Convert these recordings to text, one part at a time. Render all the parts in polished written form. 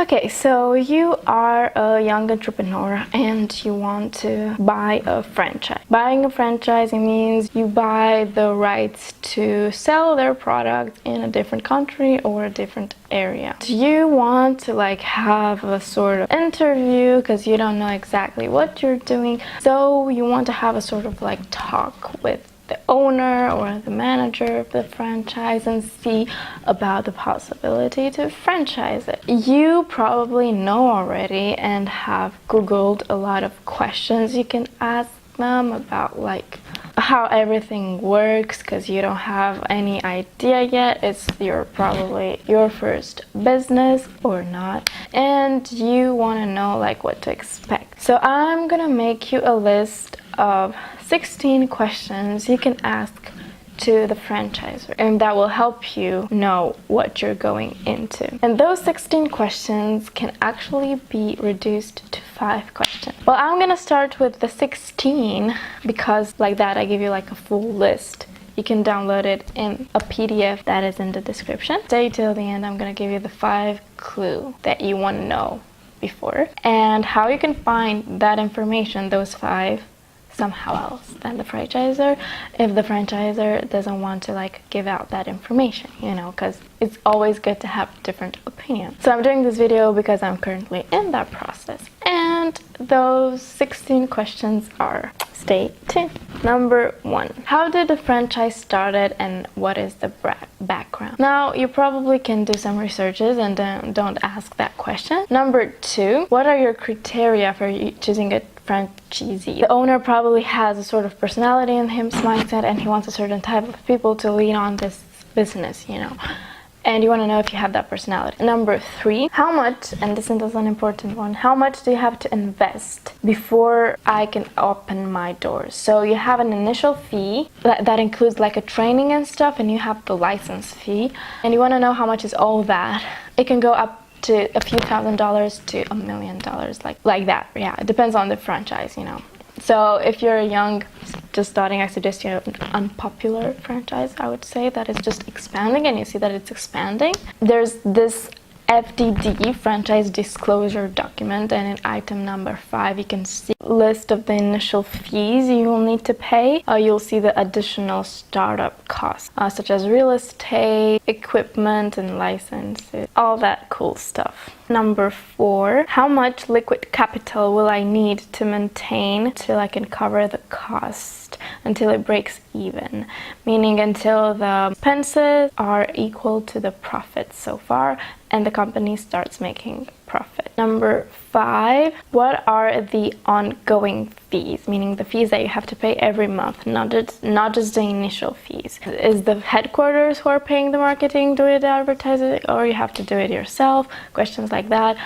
Okay, so you are a young entrepreneur and you want to buy a franchise. Buying a franchise means you buy the rights to sell their product in a different country or a different area. Do you want to have a sort of interview because you don't know exactly what you're doing? So you want to have a sort of talk with the owner or the manager of the franchise and see about the possibility to franchise it. You probably know already and have Googled a lot of questions you can ask them about how everything works, because you don't have any idea yet. It's probably your first business or not, and you want to know what to expect. So I'm gonna make you a list of 16 questions you can ask to the franchisor, and that will help you know what you're going into. And those 16 questions can actually be reduced to 5 questions. Well, I'm gonna start with the 16 because like that I give you a full list. You can download it in a PDF that is in the description. Stay till the end. I'm gonna give you the 5 clues that you want to know before, and how you can find that information, those 5, somehow else than the franchisor, if the franchisor doesn't want to give out that information, because it's always good to have different opinions. So I'm doing this video because I'm currently in that process, and those 16 questions are, stay tuned. Number 1, how did the franchise started and what is the background? Now you probably can do some researches and don't ask that question. Number 2, what are your criteria for choosing a franchisee? The owner probably has a sort of personality in his mindset and he wants a certain type of people to lean on this business, and you want to know if you have that personality. Number 3, how much, and this is an important one, how much do you have to invest before I can open my doors? So you have an initial fee that includes a training and stuff, and you have the license fee, and you want to know how much is all that. It can go up to a few $1,000s to $1 million, like that. Yeah, it depends on the franchise, So if you're young, just starting, I suggest you have an unpopular franchise, I would say, that is just expanding, and you see that it's expanding. There's this FDD, franchise disclosure document, and in item number 5 you can see a list of the initial fees you will need to pay. You'll see the additional startup costs, such as real estate, equipment and licenses, all that cool stuff. Number 4, how much liquid capital will I need to maintain till I can cover the cost until it breaks even, meaning until the expenses are equal to the profits so far and the company starts making profit. Number 5, what are the ongoing fees, meaning the fees that you have to pay every month, not just the initial fees. Is the headquarters who are paying the marketing, do it, advertising, or you have to do it yourself? Questions like that.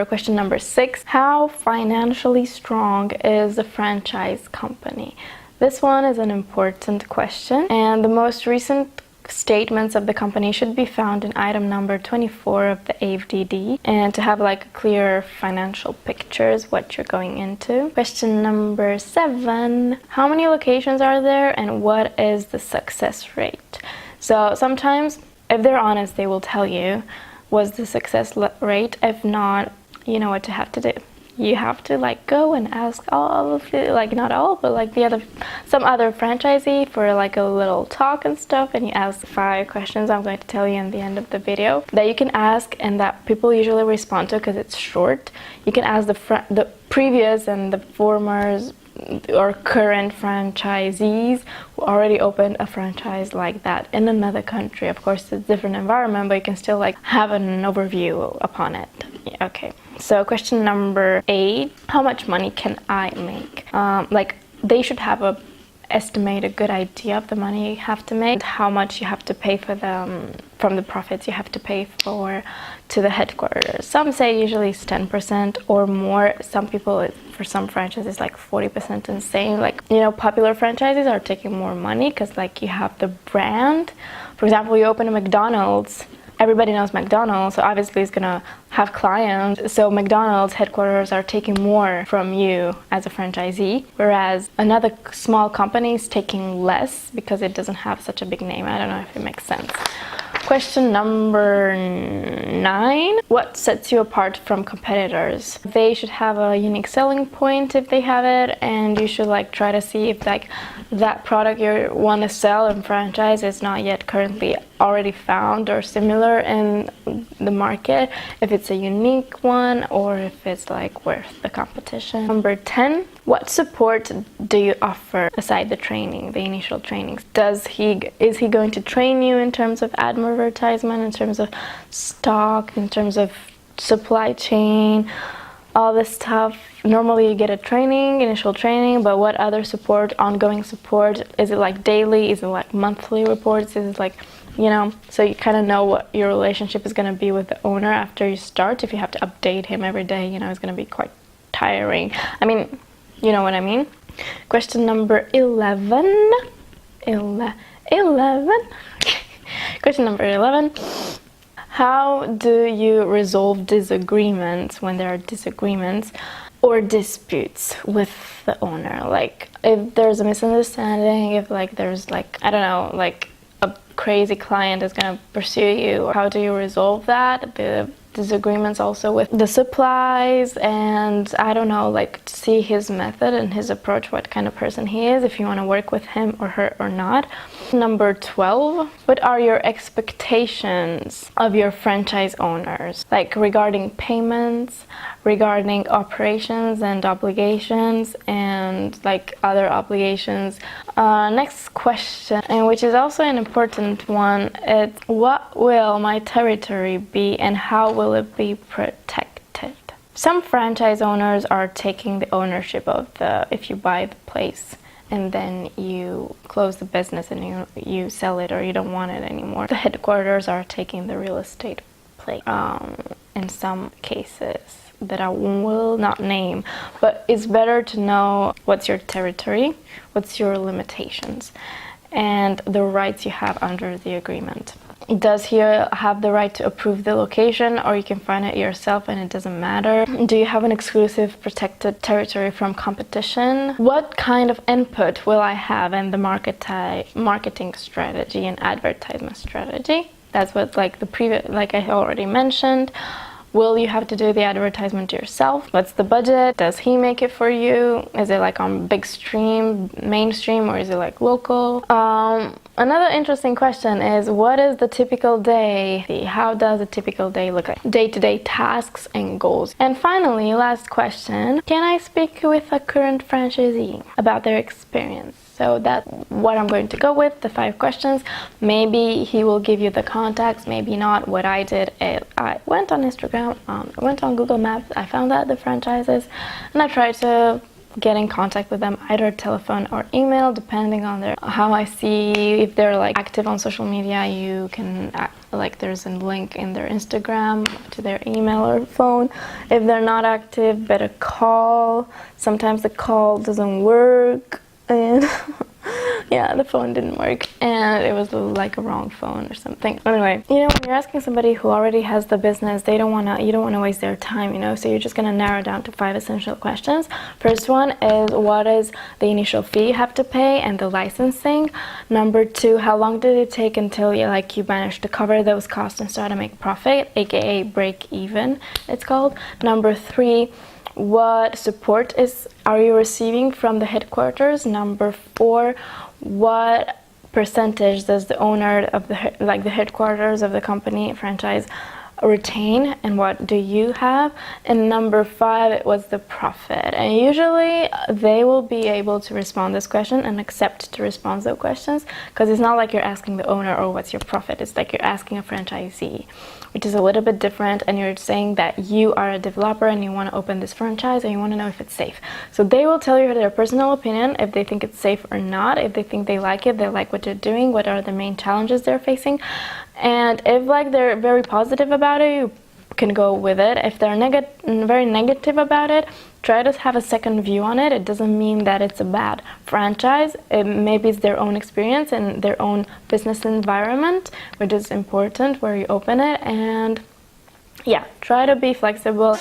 Question number 6, how financially strong is the franchise company? This one is an important question, and the most recent statements of the company should be found in item number 24 of the AFDD, and to have clear financial pictures what you're going into. Question number 7, how many locations are there and what is the success rate? So sometimes, if they're honest, they will tell you what's the success rate. If not, you know what you have to do. You have to go and ask all of the, not all, but some other franchisee for a little talk and stuff, and you ask 5 questions I'm going to tell you in the end of the video that you can ask and that people usually respond to because it's short. You can ask the previous and the former or current franchisees who already opened a franchise like that in another country. Of course, it's a different environment, but you can still have an overview upon it. Yeah, okay. So question number 8, how much money can I make? They should have a good idea of the money you have to make, how much you have to pay for them from the profits you have to pay to the headquarters. Some say usually it's 10% or more. Some people, for some franchises, 40% insane. Popular franchises are taking more money because you have the brand. For example, you open a McDonald's, everybody knows McDonald's, so obviously it's gonna have clients. So McDonald's headquarters are taking more from you as a franchisee, whereas another small company is taking less because it doesn't have such a big name. I don't know if it makes sense. Question number 9. What sets you apart from competitors? They should have a unique selling point if they have it, and you should like try to see if like that product you want to sell and franchise is not yet currently already found or similar in the market, if it's a unique one or if it's like worth the competition. Number 10. What support do you offer aside the training, the initial trainings? Is he going to train you in terms of advertisement, in terms of stock, in terms of supply chain, all this stuff? Normally you get a training, initial training, but what other support, ongoing support? Is it like daily? Is it like monthly reports? Is it like, you know, so you kind of know what your relationship is going to be with the owner after you start. If you have to update him every day, you know, it's going to be quite tiring. I mean, you know what I mean? Question number 11. 11. Question number 11. How do you resolve disagreements when there are disagreements or disputes with the owner? Like if there's a misunderstanding, if like there's like, I don't know, like a crazy client is gonna pursue you, how do you resolve that? The disagreements also with the supplies, and I don't know, like to see his method and his approach, what kind of person he is, if you want to work with him or her or not. Number 12. What are your expectations of your franchise owners, like regarding payments, regarding operations and obligations, and like other obligations? Next question, and which is also an important one, it's what will my territory be and how will it be protected? Some franchise owners are taking the ownership of if you buy the place and then you close the business and you sell it or you don't want it anymore. The headquarters are taking the real estate place in some cases that I will not name, but it's better to know what's your territory, what's your limitations, and the rights you have under the agreement. Does he have the right to approve the location, or you can find it yourself and it doesn't matter? Do you have an exclusive protected territory from competition? What kind of input will I have in the marketing strategy and advertisement strategy? That's what like like I already mentioned. Will you have to do the advertisement yourself? What's the budget? Does he make it for you? Is it like on big stream, mainstream, or is it like local? Another interesting question is, what is the typical day? How does a typical day look like? Day-to-day tasks and goals. And finally, last question, can I speak with a current franchisee about their experience? So that's what I'm going to go with, the 5 questions. Maybe he will give you the contacts, maybe not. What I did is I went on Instagram, I went on Google Maps, I found out the franchises, and I tried to get in contact with them, either telephone or email, depending on how I see if they're like active on social media. You can like there's a link in their Instagram to their email or phone. If they're not active, better call. Sometimes the call doesn't work, and yeah, the phone didn't work and it was like a wrong phone or something. Anyway, you know, when you're asking somebody who already has the business, you don't want to waste their time, you know, so you're just going to narrow down to 5 essential questions. First one is, what is the initial fee you have to pay and the licensing? Number 2, how long did it take until you managed to cover those costs and start to make profit, aka break even, it's called. Number 3, what support are you receiving from the headquarters? Number 4, what percentage does the owner of the headquarters of the company franchise retain, and what do you have? And number 5, it was the profit. And usually they will be able to respond this question and accept to respond to those questions, because it's not like you're asking the owner, or what's your profit? It's like you're asking a franchisee, which is a little bit different, and you're saying that you are a developer and you want to open this franchise and you want to know if it's safe. So they will tell you their personal opinion, if they think it's safe or not, if they think they like it, they like what you're doing, what are the main challenges they're facing. And if they're very positive about it, you can go with it. If they're very negative about it, try to have a second view on it. It doesn't mean that it's a bad franchise. Maybe it's their own experience and their own business environment, which is important where you open it. And yeah, try to be flexible.